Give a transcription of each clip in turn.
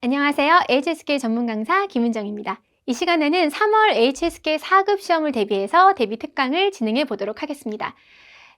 안녕하세요. HSK 전문 강사 김은정입니다. 이 시간에는 3월 HSK 4급 시험을 대비해서 대비 특강을 진행해 보도록 하겠습니다.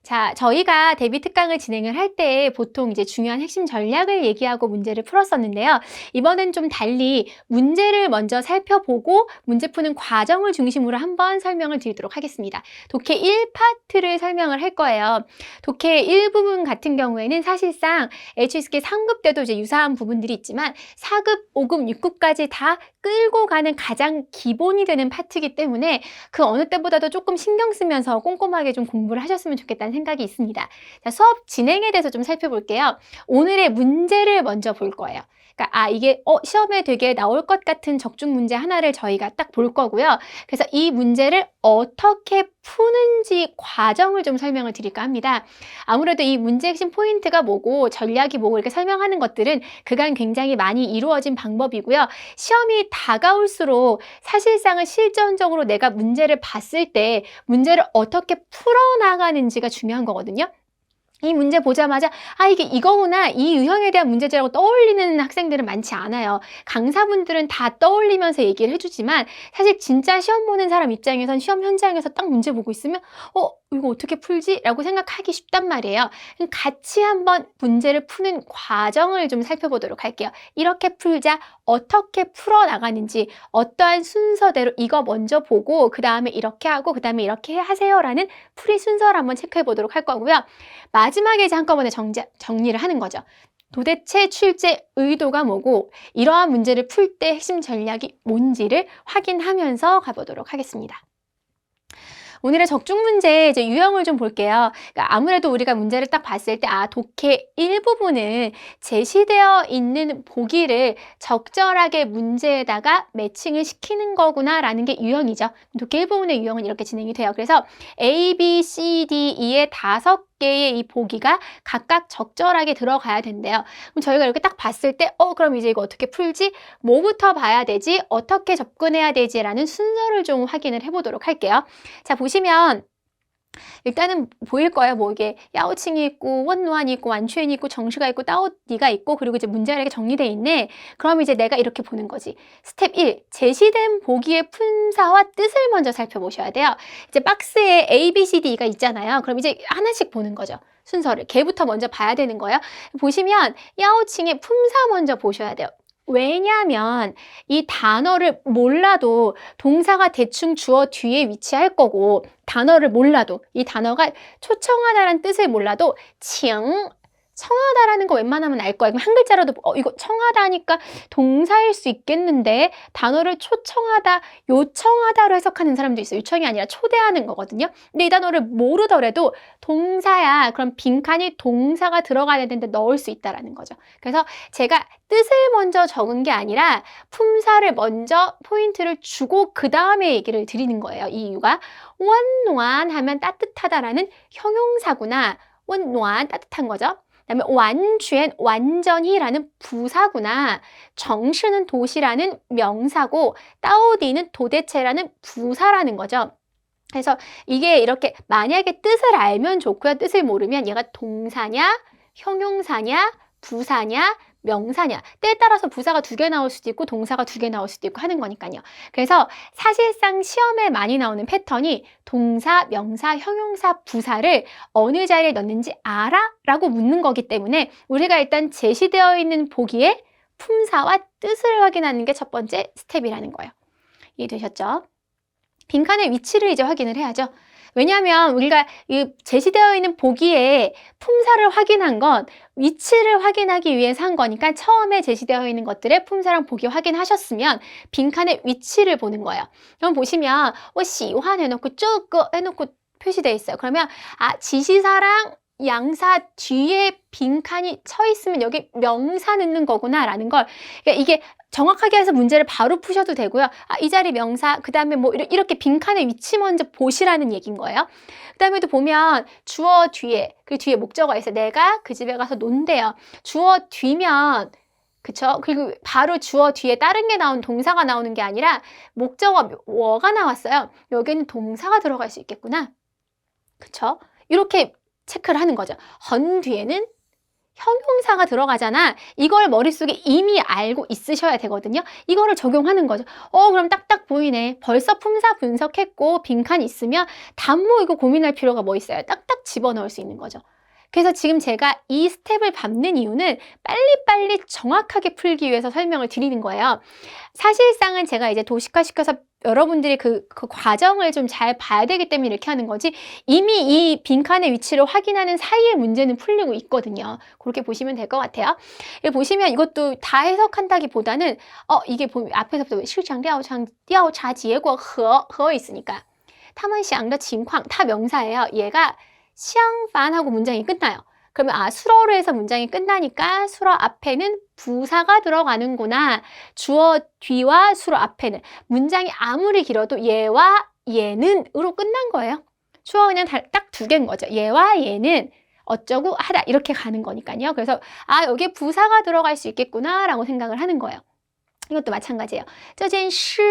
자, 저희가 대비 특강을 진행을 할 때 보통 이제 중요한 핵심 전략을 얘기하고 문제를 풀었었는데요. 이번엔 좀 달리 문제를 먼저 살펴보고 문제 푸는 과정을 중심으로 한번 설명을 드리도록 하겠습니다. 독해 1파트를 설명을 할 거예요. 독해 1부분 같은 경우에는 사실상 HSK 3급 때도 이제 유사한 부분들이 있지만 4급, 5급, 6급까지 다 끌고 가는 가장 기본이 되는 파트이기 때문에 그 어느 때보다도 조금 신경 쓰면서 꼼꼼하게 좀 공부를 하셨으면 좋겠다는 생각이 있습니다. 자, 수업 진행에 대해서 좀 살펴볼게요. 오늘의 문제를 먼저 볼 거예요. 그러니까 이게 시험에 되게 나올 것 같은 적중 문제 하나를 저희가 딱 볼 거고요. 그래서 이 문제를 어떻게 푸는지 과정을 좀 설명을 드릴까 합니다. 아무래도 이 문제 핵심 포인트가 뭐고 전략이 뭐고 이렇게 설명하는 것들은 그간 굉장히 많이 이루어진 방법이고요. 시험이 다가올수록 사실상은 실전적으로 내가 문제를 봤을 때 문제를 어떻게 풀어나가는지가 중요한 거거든요. 이 문제 보자마자 이게 이거구나, 이 유형에 대한 문제지라고 떠올리는 학생들은 많지 않아요. 강사분들은 다 떠올리면서 얘기를 해주지만 사실 진짜 시험 보는 사람 입장에선 시험 현장에서 딱 문제 보고 있으면 이거 어떻게 풀지? 라고 생각하기 쉽단 말이에요. 같이 한번 문제를 푸는 과정을 좀 살펴보도록 할게요. 이렇게 풀자, 어떻게 풀어나가는지, 어떠한 순서대로 이거 먼저 보고 그 다음에 이렇게 하고 그 다음에 이렇게 하세요 라는 풀이 순서를 한번 체크해 보도록 할 거고요. 마지막에 이제 한꺼번에 정리를 하는 거죠. 도대체 출제 의도가 뭐고 이러한 문제를 풀 때 핵심 전략이 뭔지를 확인하면서 가보도록 하겠습니다. 오늘의 적중 문제 이제 유형을 좀 볼게요. 그러니까 아무래도 우리가 문제를 딱 봤을 때 독해 일부분은 제시되어 있는 보기를 적절하게 문제에다가 매칭을 시키는 거구나라는 게 유형이죠. 독해 일부분의 유형은 이렇게 진행이 돼요. 그래서 A, B, C, D, E의 5개의 이 보기가 각각 적절하게 들어가야 된대요. 그럼 저희가 이렇게 딱 봤을 때 그럼 이제 이거 어떻게 풀지? 뭐부터 봐야 되지? 어떻게 접근해야 되지? 라는 순서를 좀 확인을 해보도록 할게요. 자, 보시면 일단은 보일 거예요. 뭐 이게 야오칭이 있고 원노안이 있고 완추엔이 있고 정시가 있고 따오디가 있고 그리고 이제 문제가 이렇게 정리돼 있네. 그럼 이제 내가 이렇게 보는 거지. 스텝 1. 제시된 보기의 품사와 뜻을 먼저 살펴보셔야 돼요. 이제 박스에 A, B, C, D가 있잖아요. 그럼 이제 하나씩 보는 거죠. 순서를. 걔부터 먼저 봐야 되는 거예요. 보시면 야오칭의 품사 먼저 보셔야 돼요. 왜냐하면 이 단어를 몰라도 동사가 대충 주어 뒤에 위치할 거고 단어를 몰라도 이 단어가 초청하다라는 뜻을 몰라도 청하다라는 거 웬만하면 알 거야. 그럼 한 글자라도 이거 청하다니까 동사일 수 있겠는데 단어를 초청하다, 요청하다로 해석하는 사람도 있어요. 요청이 아니라 초대하는 거거든요. 근데 이 단어를 모르더라도 동사야. 그럼 빈칸이 동사가 들어가야 되는데 넣을 수 있다라는 거죠. 그래서 제가 뜻을 먼저 적은 게 아니라 품사를 먼저 포인트를 주고 그 다음에 얘기를 드리는 거예요. 이 이유가 원노안 하면 따뜻하다라는 형용사구나. 원노안 따뜻한 거죠. 그다음에 완全, 완전히라는 부사구나. 정시는 도시라는 명사고 따오디는 도대체라는 부사라는 거죠. 그래서 이게 이렇게 만약에 뜻을 알면 좋고요. 뜻을 모르면 얘가 동사냐, 형용사냐, 부사냐, 명사냐. 때에 따라서 부사가 2개 나올 수도 있고 동사가 2개 나올 수도 있고 하는 거니까요. 그래서 사실상 시험에 많이 나오는 패턴이 동사, 명사, 형용사, 부사를 어느 자리에 넣는지 알아? 라고 묻는 거기 때문에 우리가 일단 제시되어 있는 보기에 품사와 뜻을 확인하는 게 첫 번째 스텝이라는 거예요. 이해되셨죠? 빈칸의 위치를 이제 확인을 해야죠. 왜냐하면 우리가 이 제시되어 있는 보기에 품사를 확인한 건 위치를 확인하기 위해서 한 거니까 처음에 제시되어 있는 것들의 품사랑 보기 확인하셨으면 빈칸의 위치를 보는 거예요. 그럼 보시면 시환 해놓고 쭉 해놓고 표시되어 있어요. 그러면 지시사랑 양사 뒤에 빈칸이 쳐 있으면 여기 명사 넣는 거구나 라는 걸 그러니까 이게 정확하게 해서 문제를 바로 푸셔도 되고요. 이 자리 명사, 그 다음에 뭐 이렇게 빈칸의 위치 먼저 보시라는 얘기인 거예요. 그 다음에도 보면 주어 뒤에, 그 뒤에 목적어가 있어요. 내가 그 집에 가서 논대요. 주어 뒤면, 그쵸? 그리고 바로 주어 뒤에 다른 게 나온 동사가 나오는 게 아니라 목적어 워가 나왔어요. 여기는 동사가 들어갈 수 있겠구나. 그쵸? 이렇게 체크를 하는 거죠. 헌 뒤에는 형용사가 들어가잖아. 이걸 머릿속에 이미 알고 있으셔야 되거든요. 이거를 적용하는 거죠. 그럼 딱딱 보이네. 벌써 품사 분석했고 빈칸 있으면 단모 이거 고민할 필요가 뭐 있어요? 딱딱 집어넣을 수 있는 거죠. 그래서 지금 제가 이 스텝을 밟는 이유는 빨리빨리 정확하게 풀기 위해서 설명을 드리는 거예요. 사실상은 제가 이제 도식화시켜서 여러분들이 그 과정을 좀 잘 봐야 되기 때문에 이렇게 하는 거지, 이미 이 빈칸의 위치를 확인하는 사이에 문제는 풀리고 있거든요. 그렇게 보시면 될 것 같아요. 여기 보시면 이것도 다 해석한다기보다는 이게 앞에서부터 실장调查结果和 있으니까 他们想的情况 다 명사예요. 얘가 相反하고 문장이 끝나요. 그러면 수러로 해서 문장이 끝나니까 수러 앞에는 부사가 들어가는구나. 주어 뒤와 수러 앞에는. 문장이 아무리 길어도 얘와 얘는으로 끝난 거예요. 주어 그냥 딱 두 개인 거죠. 얘와 얘는 어쩌고 하다 이렇게 가는 거니까요. 그래서 여기에 부사가 들어갈 수 있겠구나 라고 생각을 하는 거예요. 이것도 마찬가지예요. 这件事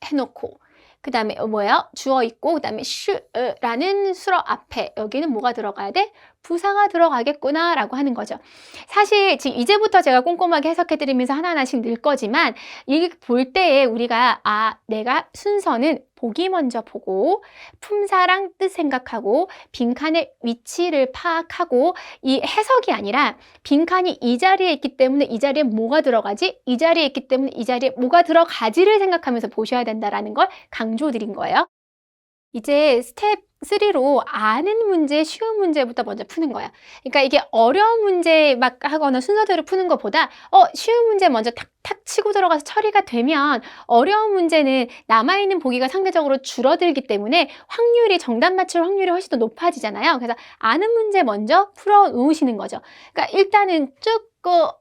해놓고 그 다음에 뭐예요? 주어 있고 그 다음에 라는 수러 앞에 여기는 뭐가 들어가야 돼? 부사가 들어가겠구나 라고 하는 거죠. 사실 지금 이제부터 제가 꼼꼼하게 해석해드리면서 하나하나씩 늘 거지만 이게 볼 때에 우리가 내가 순서는 보기 먼저 보고 품사랑 뜻 생각하고 빈칸의 위치를 파악하고 이 해석이 아니라 빈칸이 이 자리에 있기 때문에 이 자리에 뭐가 들어가지? 이 자리에 있기 때문에 이 자리에 뭐가 들어가지를 생각하면서 보셔야 된다라는 걸 강조드린 거예요. 이제 스텝 3로 아는 문제, 쉬운 문제부터 먼저 푸는 거야. 그러니까 이게 어려운 문제 막 하거나 순서대로 푸는 것보다 쉬운 문제 먼저 탁탁 치고 들어가서 처리가 되면 어려운 문제는 남아있는 보기가 상대적으로 줄어들기 때문에 정답 맞출 확률이 훨씬 더 높아지잖아요. 그래서 아는 문제 먼저 풀어 놓으시는 거죠. 그러니까 일단은 쭉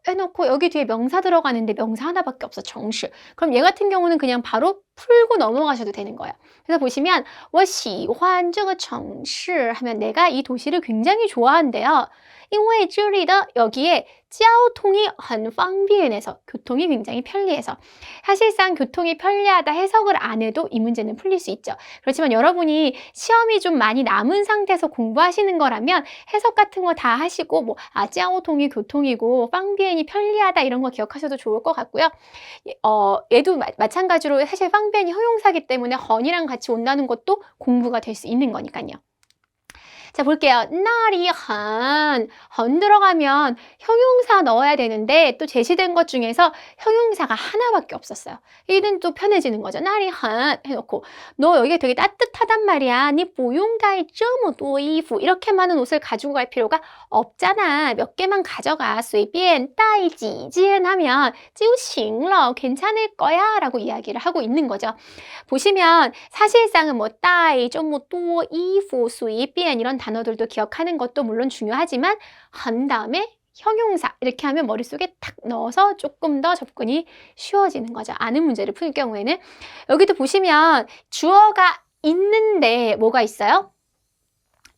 해놓고 여기 뒤에 명사 들어가는데 명사 하나밖에 없어, 정시. 그럼 얘 같은 경우는 그냥 바로 풀고 넘어가셔도 되는 거예요. 그래서 보시면 我喜欢这个城市 하면 내가 이 도시를 굉장히 좋아한대요. 因为这里的 여기에 交通이很方便해서 교통이 굉장히 편리해서 사실상 교통이 편리하다 해석을 안 해도 이 문제는 풀릴 수 있죠. 그렇지만 여러분이 시험이 좀 많이 남은 상태에서 공부하시는 거라면 해석 같은 거 다 하시고交통이 교통이고方便이 편리하다 이런 거 기억하셔도 좋을 것 같고요. 얘도 마찬가지로 사실方便이 형용사기 때문에 헌이랑 같이 온다는 것도 공부가 될 수 있는 거니까요. 자, 볼게요. 날이 헌 들어가면 형용사 넣어야 되는데 또 제시된 것 중에서 형용사가 하나밖에 없었어요. 이는 또 편해지는 거죠. 날이 헌 해놓고 너 여기 되게 따뜻하단 말이야. 니不用带这么多衣服 이렇게 많은 옷을 가지고 갈 필요가 없잖아. 몇 개만 가져가. 随便带几件 하면 就行了. 괜찮을 거야 라고 이야기를 하고 있는 거죠. 보시면 사실상은带这么多衣服随便 이런 단어들도 기억하는 것도 물론 중요하지만 한 다음에 형용사 이렇게 하면 머릿속에 탁 넣어서 조금 더 접근이 쉬워지는 거죠. 아는 문제를 풀 경우에는. 여기도 보시면 주어가 있는데 뭐가 있어요?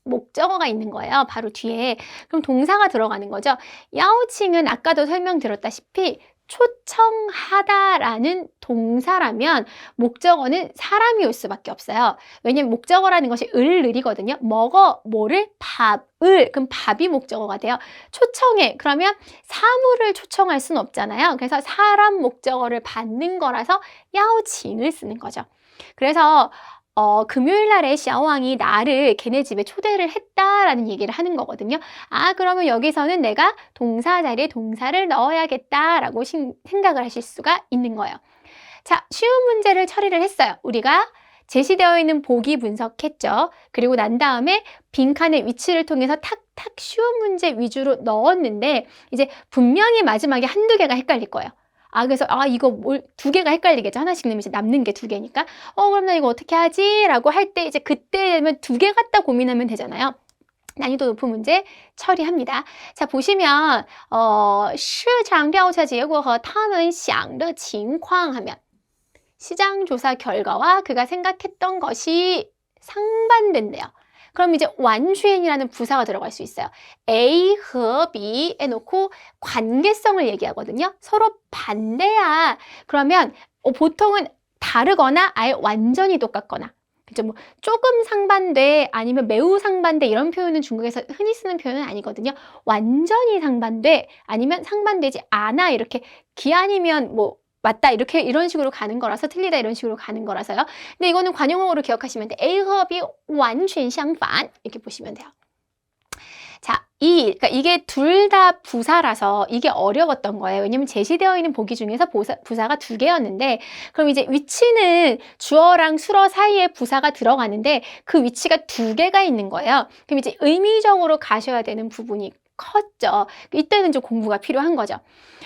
목적어가 있는 거예요. 바로 뒤에. 그럼 동사가 들어가는 거죠. 야오칭은 아까도 설명드렸다시피 초청하다라는 동사라면 목적어는 사람이 올 수밖에 없어요. 왜냐면 목적어라는 것이 을이거든요. 뭐를? 밥을. 그럼 밥이 목적어가 돼요. 초청해. 그러면 사물을 초청할 수는 없잖아요. 그래서 사람 목적어를 받는 거라서 야오칭을 쓰는 거죠. 그래서 금요일 날에 샤오왕이 나를 걔네 집에 초대를 했다라는 얘기를 하는 거거든요. 그러면 여기서는 내가 동사 자리에 동사를 넣어야겠다라고 생각을 하실 수가 있는 거예요. 자, 쉬운 문제를 처리를 했어요. 우리가 제시되어 있는 보기 분석했죠. 그리고 난 다음에 빈칸의 위치를 통해서 탁탁 쉬운 문제 위주로 넣었는데 이제 분명히 마지막에 한두 개가 헷갈릴 거예요. 그래서 이거 두 개가 헷갈리겠죠. 하나씩 넣으면 이제 남는 게 두 개니까 그럼 나 이거 어떻게 하지? 라고 할 때 이제 그때 되면 두 개 갖다 고민하면 되잖아요. 난이도 높은 문제 처리합니다. 자, 보시면 市场调查结果和他们想的情况 하면 시장 조사 결과와 그가 생각했던 것이 상반된대요. 그럼 이제 완주엔이라는 부사가 들어갈 수 있어요. A和B에 놓고 관계성을 얘기하거든요. 서로 반대야. 그러면 보통은 다르거나 아예 완전히 똑같거나. 그죠? 뭐 조금 상반돼 아니면 매우 상반돼 이런 표현은 중국에서 흔히 쓰는 표현은 아니거든요. 완전히 상반돼 아니면 상반되지 않아 이렇게 기아니면 뭐 맞다 이렇게 이런 식으로 가는 거라서 틀리다 이런 식으로 가는 거라서요. 근데 이거는 관용어로 기억하시면 돼. A 和 B 完全相反 이렇게 보시면 돼요. 자, 그러니까 이게 둘 다 부사라서 이게 어려웠던 거예요. 왜냐면 제시되어 있는 보기 중에서 부사가 두 개였는데, 그럼 이제 위치는 주어랑 수어 사이에 부사가 들어가는데 그 위치가 두 개가 있는 거예요. 그럼 이제 의미적으로 가셔야 되는 부분이 컸죠. 이때는 좀 공부가 필요한 거죠.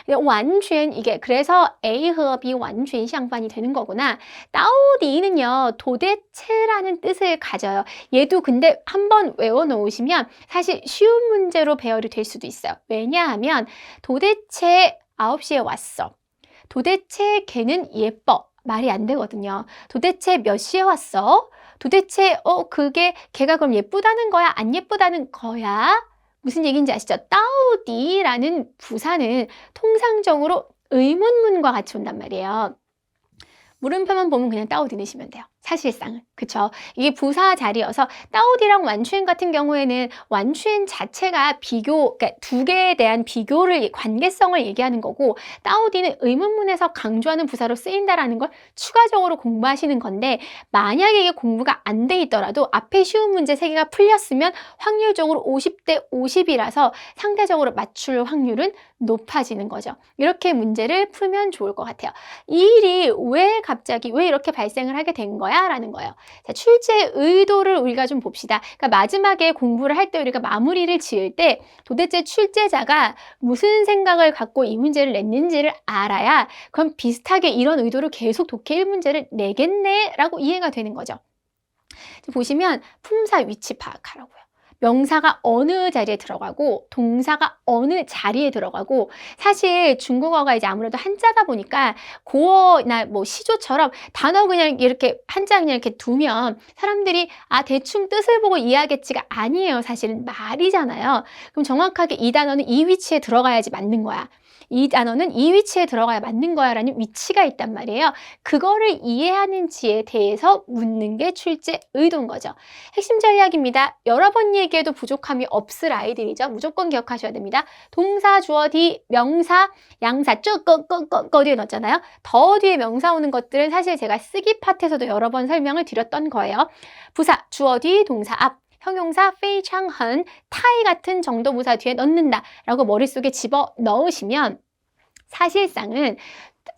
완전 이게 그래서 A 和 B 完全相反이 되는 거구나. 따오디는요 도대체라는 뜻을 가져요. 얘도 근데 한번 외워놓으시면 사실 쉬운 문제로 배열이 될 수도 있어요. 왜냐하면 도대체 9시에 왔어. 도대체 걔는 예뻐. 말이 안 되거든요. 도대체 몇 시에 왔어? 도대체 그게 걔가 그럼 예쁘다는 거야? 안 예쁘다는 거야? 무슨 얘기인지 아시죠? 따오디라는 부사는 통상적으로 의문문과 같이 온단 말이에요. 물음표만 보면 그냥 따오디 넣으시면 돼요. 사실상은. 그쵸? 이게 부사 자리여서 따오디랑 완추엔 같은 경우에는 완추엔 자체가 그러니까 두 개에 대한 비교를, 관계성을 얘기하는 거고 따오디는 의문문에서 강조하는 부사로 쓰인다라는 걸 추가적으로 공부하시는 건데 만약에 이게 공부가 안 돼 있더라도 앞에 쉬운 문제 3개가 풀렸으면 확률적으로 50대 50이라서 상대적으로 맞출 확률은 높아지는 거죠. 이렇게 문제를 풀면 좋을 것 같아요. 이 일이 왜 이렇게 발생을 하게 된 거야? 라는 거예요. 자, 출제 의도를 우리가 좀 봅시다. 그러니까 마지막에 공부를 할 때 우리가 마무리를 지을 때 도대체 출제자가 무슨 생각을 갖고 이 문제를 냈는지를 알아야 그럼 비슷하게 이런 의도를 계속 독해 1문제를 내겠네 라고 이해가 되는 거죠. 보시면 품사 위치 파악하라고요. 명사가 어느 자리에 들어가고 동사가 어느 자리에 들어가고 사실 중국어가 이제 아무래도 한자다 보니까 고어나 뭐 시조처럼 단어 그냥 이렇게 한자 그냥 이렇게 두면 사람들이 대충 뜻을 보고 이해하겠지가 아니에요. 사실은 말이잖아요. 그럼 정확하게 이 단어는 이 위치에 들어가야지 맞는 거야. 이 단어는 이 위치에 들어가야 맞는 거야 라는 위치가 있단 말이에요. 그거를 이해하는지에 대해서 묻는 게 출제 의도인 거죠. 핵심 전략입니다. 여러 번 얘기해도 부족함이 없을 아이들이죠. 무조건 기억하셔야 됩니다. 동사, 주어, 뒤, 명사, 양사 쭉 거 뒤에 넣었잖아요. 더 뒤에 명사 오는 것들은 사실 제가 쓰기 파트에서도 여러 번 설명을 드렸던 거예요. 부사, 주어, 뒤, 동사, 앞. 형용사 非常很 타이 같은 정도부사 뒤에 넣는다 라고 머릿속에 집어 넣으시면 사실상은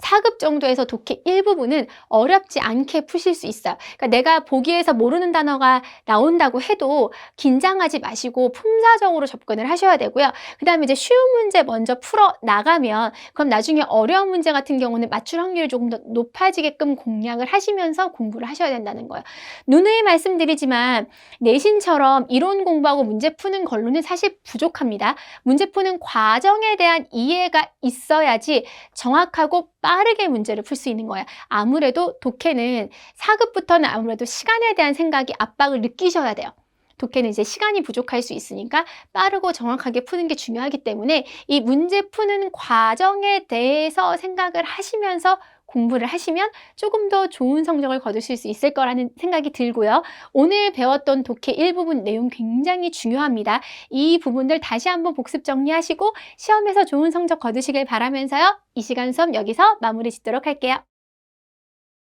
4급 정도에서 독해 일부분은 어렵지 않게 푸실 수 있어요. 그러니까 내가 보기에서 모르는 단어가 나온다고 해도 긴장하지 마시고 품사적으로 접근을 하셔야 되고요. 그 다음에 이제 쉬운 문제 먼저 풀어 나가면 그럼 나중에 어려운 문제 같은 경우는 맞출 확률이 조금 더 높아지게끔 공략을 하시면서 공부를 하셔야 된다는 거예요. 누누이 말씀드리지만 내신처럼 이론 공부하고 문제 푸는 걸로는 사실 부족합니다. 문제 푸는 과정에 대한 이해가 있어야지 정확하고 빠르게 문제를 풀 수 있는 거예요. 아무래도 독해는 4급부터는 아무래도 시간에 대한 생각이 압박을 느끼셔야 돼요. 독해는 이제 시간이 부족할 수 있으니까 빠르고 정확하게 푸는 게 중요하기 때문에 이 문제 푸는 과정에 대해서 생각을 하시면서 공부를 하시면 조금 더 좋은 성적을 거두실 수 있을 거라는 생각이 들고요. 오늘 배웠던 독해 일부분 내용 굉장히 중요합니다. 이 부분들 다시 한번 복습 정리하시고 시험에서 좋은 성적 거두시길 바라면서요. 이 시간 수업 여기서 마무리 짓도록 할게요.